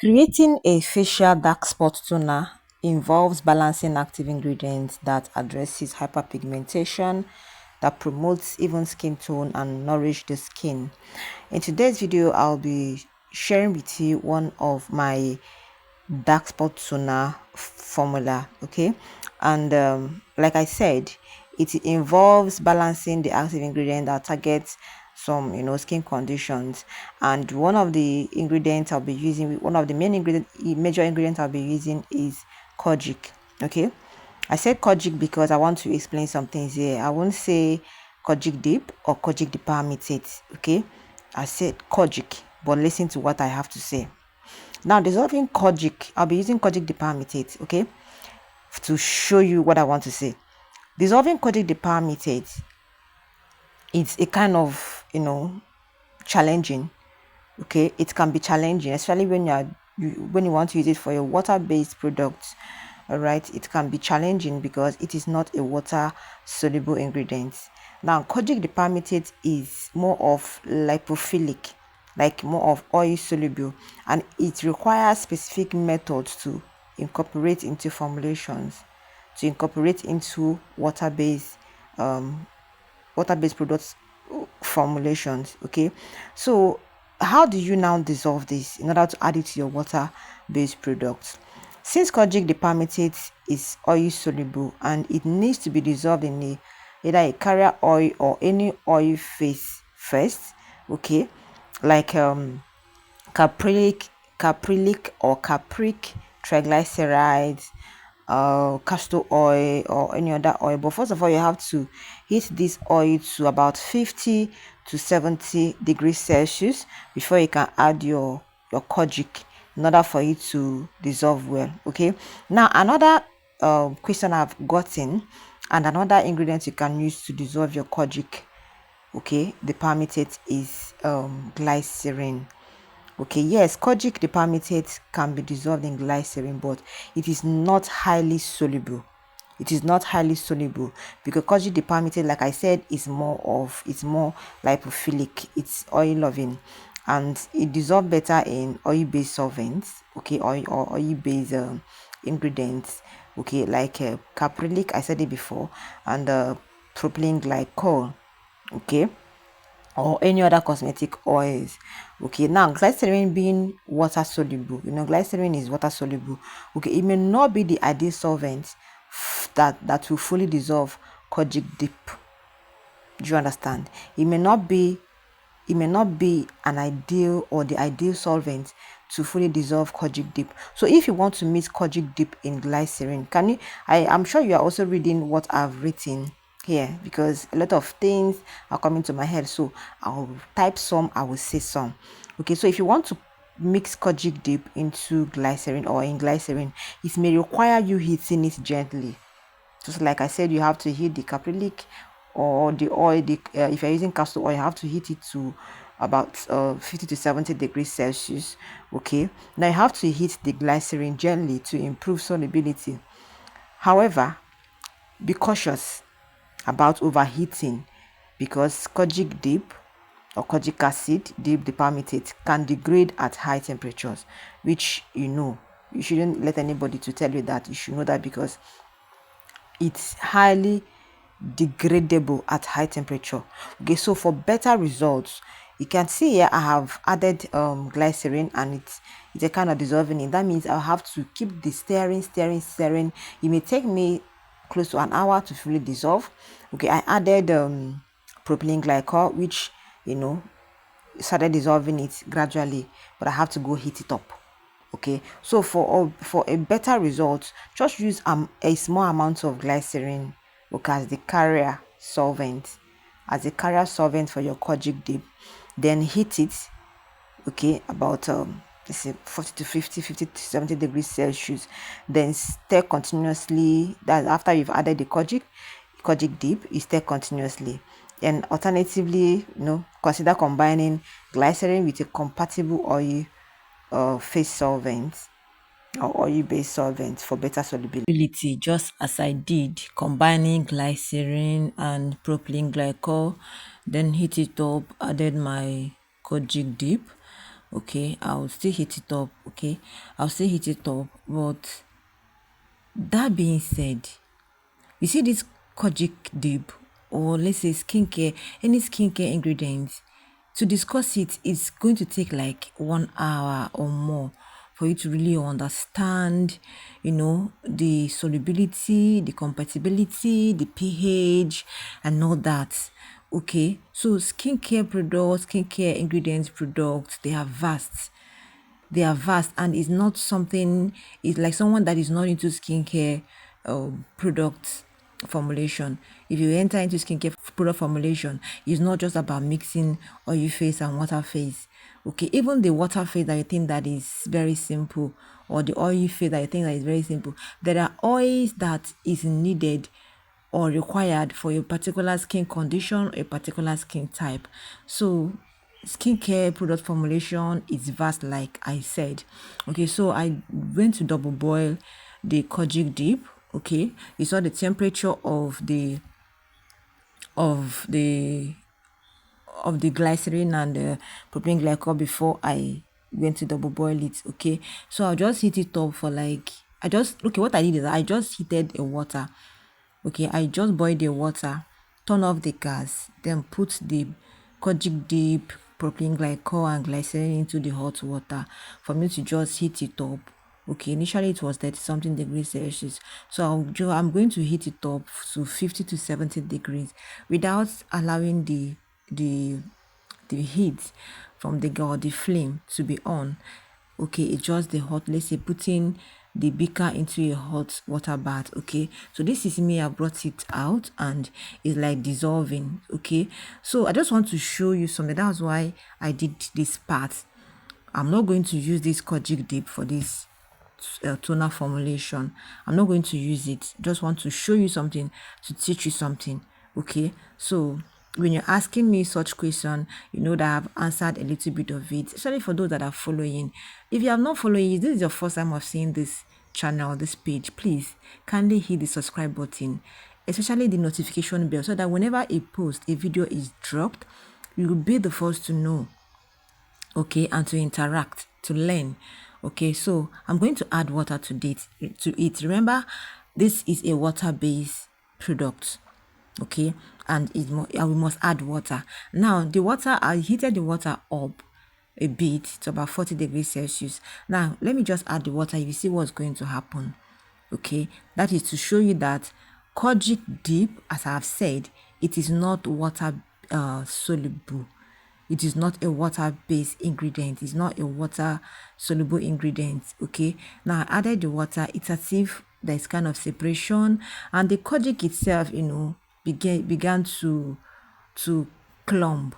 Creating a facial dark spot toner involves balancing active ingredients that addresses hyperpigmentation, that promotes even skin tone and nourish the skin. In today's video, I'll be sharing with you one of my dark spot toner formula, okay? And like I said, it involves balancing the active ingredient that targets some skin conditions. And one of the ingredients I'll be using, one of the major ingredients I'll be using is kojic. Okay, I said kojic because I want to explain some things here. I won't say kojic dip or kojic diparmitate. Okay, I said kojic, but listen to what I have to say. Now, dissolving kojic, I'll be using kojic diparmitate, okay, to show you what I want to say. Dissolving kojic diparmitate, it's a kind of, challenging, okay. It can be challenging, especially when when you want to use it for your water-based products. All right, it can be challenging because it is not a water soluble ingredient. Now, kojic diparmitate is more of lipophilic, like more of oil soluble, and it requires specific methods to incorporate into formulations, to incorporate into um water-based products formulations. Okay, so how do you now dissolve this in order to add it to your water-based products? Since kojic diparmitate is oil soluble and it needs to be dissolved in either a carrier oil or any oil phase first, okay, like caprylic or capric triglycerides, castor oil or any other oil. But first of all, you have to heat this oil to about 50 to 70 degrees Celsius before you can add your kojic in order for it to dissolve well. Okay, now another question I've gotten, and another ingredient you can use to dissolve your kojic, okay, the permitted, is glycerin. Okay, yes, kojic diparmitate can be dissolved in glycerin, but it is not highly soluble. It is not highly soluble because kojic diparmitate, like I said, it's more lipophilic. It's oil loving, and it dissolves better in oil-based solvents. Okay, oil or oil-based ingredients. Okay, like caprylic, I said it before, and propylene glycol. Okay, or any other cosmetic oils. Okay, now glycerin being water soluble, glycerin is water soluble. Okay, it may not be the ideal solvent that will fully dissolve kojic dip. Do you understand? It may not be an ideal or the ideal solvent to fully dissolve kojic dip. So if you want to mix kojic dip in glycerin, can you I'm sure you are also reading what I've written here, because a lot of things are coming to my head, so I'll type some, I will say some. Okay, so if you want to mix kojic dip into glycerin or in glycerin, it may require you heating it gently. Just like I said, you have to heat the caprylic or the oil. If you're using castor oil, you have to heat it to about 50 to 70 degrees Celsius. Okay, now you have to heat the glycerin gently to improve solubility. However, be cautious about overheating, because kojic dip or kojic acid dip diparmitate can degrade at high temperatures, which you shouldn't let anybody to tell you that. You should know that because it's highly degradable at high temperature. Okay, so for better results, you can see here I have added glycerin, and it's a kind of dissolving it. That means I'll have to keep the stirring. It may take me close to an hour to fully dissolve. Okay, I added propylene glycol, which started dissolving it gradually, but I have to go heat it up. Okay, so for a better result, just use a small amount of glycerin, okay, as a carrier solvent for your kojic dip. Then heat it, okay, about let's say 40 to 50 to 70 degrees Celsius. Then stir continuously. That after you've added the kojic dip, you stir continuously. And alternatively, consider combining glycerin with a compatible oil phase solvent or oil-based solvent for better solubility, just as I did, combining glycerin and propylene glycol, then heat it up, added my kojic dip, Okay, I'll still hit it up. Okay, I'll still hit it up. But that being said, you see this kojic dip, or let's say skincare, any skincare ingredients, to discuss it, it's going to take like 1 hour or more for you to really understand, the solubility, the compatibility, the pH, and all that. Okay, so skincare products, skincare ingredients products, they are vast and it's not something. It's like someone that is not into skincare product formulation. If you enter into skincare product formulation, it's not just about mixing oil face and water face. Okay, even the water face that you think that is very simple, or the oil face that you think that is very simple, there are oils that is needed or required for a particular skin condition, a particular skin type. So skincare product formulation is vast, like I said. Okay, so I went to double boil the kojic dip. Okay, you saw the temperature of the glycerin and the propylene glycol before I went to double boil it. Okay, so I'll just heat it up for like, what I did is I just heated a water. Okay, I just boiled the water, turn off the gas, then put the kojic dip, propylene glycol and glycerin into the hot water for me to just heat it up. Okay, initially it was 30 something degrees Celsius, so I'm going to heat it up to 50 to 70 degrees without allowing the the heat from the flame to be on. Okay, it's just the hot, let's say putting the beaker into a hot water bath. Okay, so this is me, I brought it out and it's like dissolving. Okay, so I just want to show you something. That's why I did this part. I'm not going to use this kojic dip for this toner formulation. I'm not going to use it. Just want to show you something, to teach you something. Okay, so when you're asking me such question, you know that I've answered a little bit of it, especially for those that are following. If you have not following it, this is your first time of seeing this channel, this page, please kindly hit the subscribe button, especially the notification bell, so that whenever a video is dropped, you will be the first to know. Okay, and to interact, to learn. Okay, so I'm going to add water to it. Remember, this is a water-based product. Okay, and we must add water. Now the water, I heated the water up a bit to about 40 degrees Celsius. Now let me just add the water. You see what's going to happen. Okay, that is to show you that kojic dip, as I have said, it is not water soluble. It is not a water-based ingredient. It's not a water-soluble ingredient. Okay. Now I added the water. It's as if there's kind of separation, and the kojic itself, began to clump.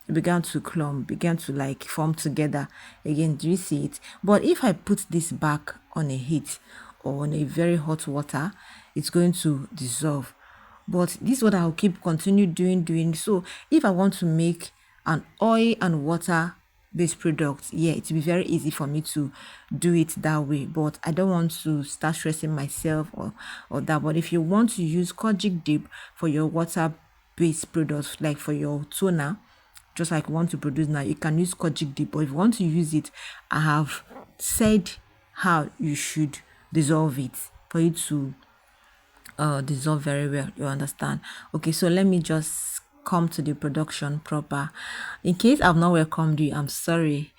It began to like form together again. Do you see it? But if I put this back on a heat or on a very hot water, it's going to dissolve. But this is what I'll keep continue doing. So if I want to make an oil and water based product, yeah, it will be very easy for me to do it that way. But I don't want to start stressing myself or that. But if you want to use kojic dip for your water based products, like for your toner, just like you want to produce now, you can use kojic dip. But if you want to use it, I have said how you should dissolve it for you to dissolve very well. You understand? Okay, so let me just come to the production proper. In case I've not welcomed you, I'm sorry.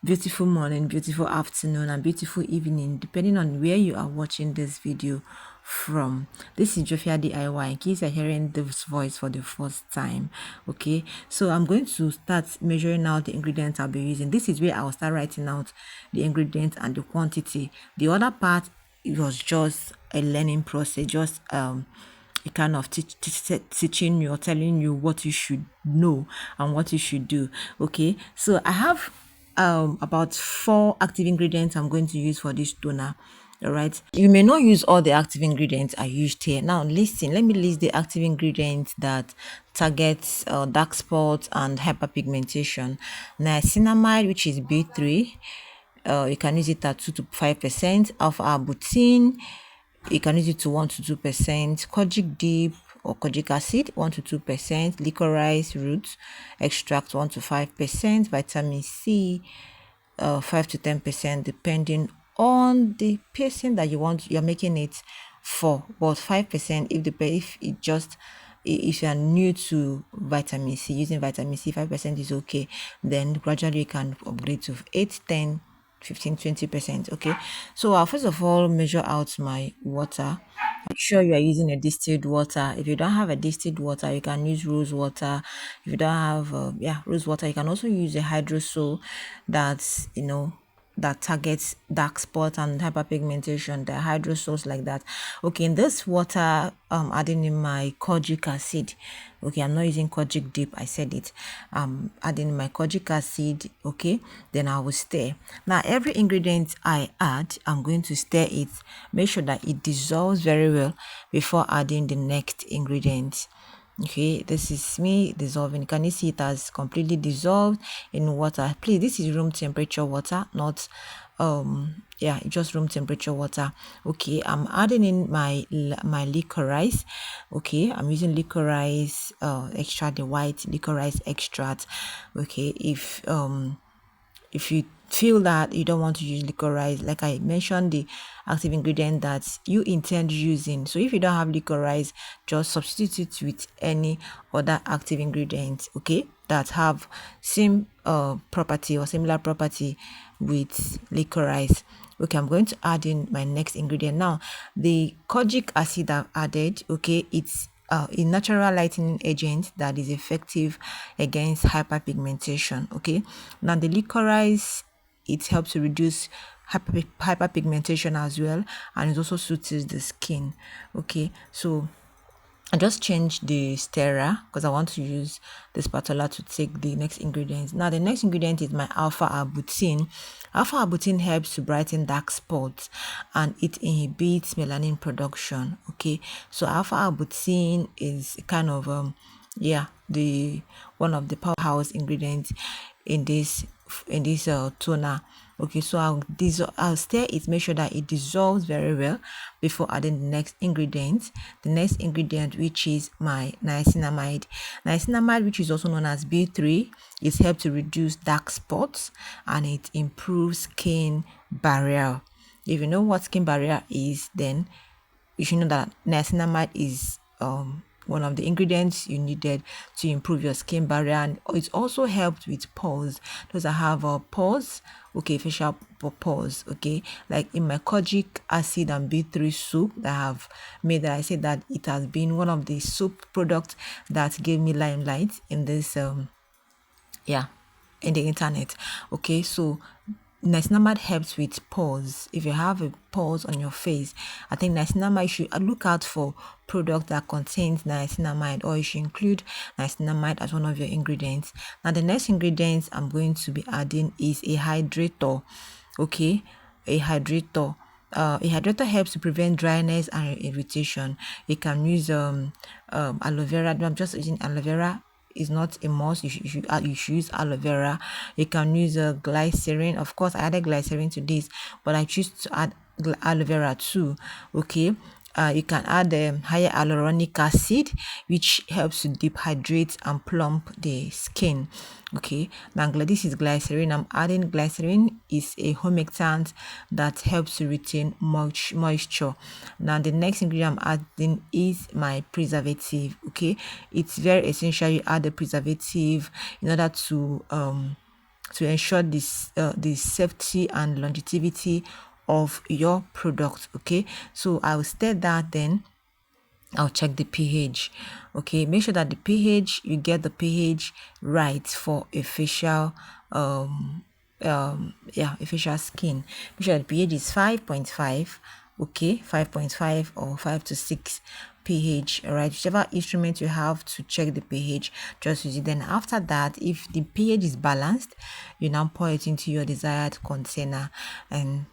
Beautiful morning, beautiful afternoon, and beautiful evening, depending on where you are watching this video from. This is Jofia DIY, in case you're hearing this voice for the first time. Okay, so I'm going to start measuring out the ingredients I'll be using. This is where I'll start writing out the ingredients and the quantity. The other part, it was just a learning process, just a kind of teaching you or telling you what you should know and what you should do. Okay, so I have about 4 active ingredients I'm going to use for this toner. All right, you may not use all the active ingredients I used here. Now listen, let me list the active ingredients that targets dark spots and hyperpigmentation. Niacinamide, which is B3, you can use it at 2 to 5%. Alpha-arbutin, you can use it to 1 to 2%. Kojic dip or kojic acid, 1 to 2%. Licorice root extract, 1 to 5%. Vitamin C, 5 to 10% depending on the person that you're making it for, but 5% if it just if you are new to vitamin C, using vitamin C, 5% is okay. Then gradually you can upgrade to 8, 10, 15, 20%. Okay, so I'll first of all measure out my water. Make sure you are using a distilled water. If you don't have a distilled water, you can use rose water. If you don't have rose water, you can also use a hydrosol that's that targets dark spot and hyperpigmentation. The hydrosols like that. Okay, in this water, adding in my kojic acid. Okay, I'm not using kojic dip, I said it. Adding my kojic acid. Okay, then I will stir. Now every ingredient I add, I'm going to stir it. Make sure that it dissolves very well before adding the next ingredient. Okay, this is me dissolving. Can you see it has completely dissolved in water? Please, this is room temperature water, not just room temperature water. Okay, I'm adding in my licorice. Okay, I'm using licorice extract, the white licorice extract. Okay, if you feel that you don't want to use licorice, like I mentioned, the active ingredient that you intend using. So if you don't have licorice, just substitute it with any other active ingredient, okay, that have same property or similar property with licorice. Okay, I'm going to add in my next ingredient now. The kojic acid I've added, okay, it's a natural lightening agent that is effective against hyperpigmentation. Okay, now the licorice, it helps to reduce hyperpigmentation as well, and it also suits the skin. Okay, so I just changed the stirrer because I want to use the spatula to take the next ingredient. Now the next ingredient is my alpha arbutin. Alpha arbutin helps to brighten dark spots and it inhibits melanin production. Okay, so alpha arbutin is kind of the one of the powerhouse ingredients in this toner. Okay, so I'll stir it, make sure that it dissolves very well before adding the next ingredient. The next ingredient, which is my niacinamide. Niacinamide, which is also known as B3, is helped to reduce dark spots and it improves skin barrier. If you know what skin barrier is, then you should know that niacinamide is one of the ingredients you needed to improve your skin barrier, and it also helped with pores. Those that have pores, okay, facial pores, okay, like in my kojic acid and B3 soup that I have made, that I said that it has been one of the soup products that gave me limelight in this in the internet. Okay, so niacinamide helps with pores. If you have a pores on your face, I think niacinamide, you should look out for product that contains niacinamide, or you should include niacinamide as one of your ingredients. Now the next ingredient I'm going to be adding is a hydrator. Okay, a hydrator. A hydrator helps to prevent dryness and irritation. You can use aloe vera. I'm just using aloe vera, is not a must. You should use aloe vera. You can use glycerin. Of course, I added glycerin to this, but I choose to add aloe vera too. Okay, you can add higher hyaluronic acid, which helps to dehydrate and plump the skin. Okay, now this is glycerin. I'm adding glycerin, is a humectant that helps to retain moisture. Now the next ingredient I'm adding is my preservative. Okay, it's very essential you add the preservative in order to ensure this the safety and longevity of your product. Okay, so I'll state that, then I'll check the pH. Okay, make sure that the pH, you get the pH right for a facial facial skin. Make sure the pH is 5.5. okay, 5.5 or 5 to 6 pH. All right, whichever instrument you have to check the pH, just use it. Then after that, if the pH is balanced, you now pour it into your desired container, and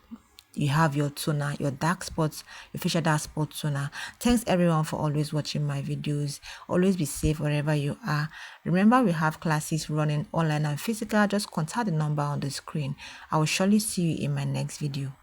you have your toner, your dark spots, your facial dark spot toner. Thanks everyone for always watching my videos. Always be safe wherever you are. Remember, we have classes running online and physical. Just contact the number on the screen. I will surely see you in my next video.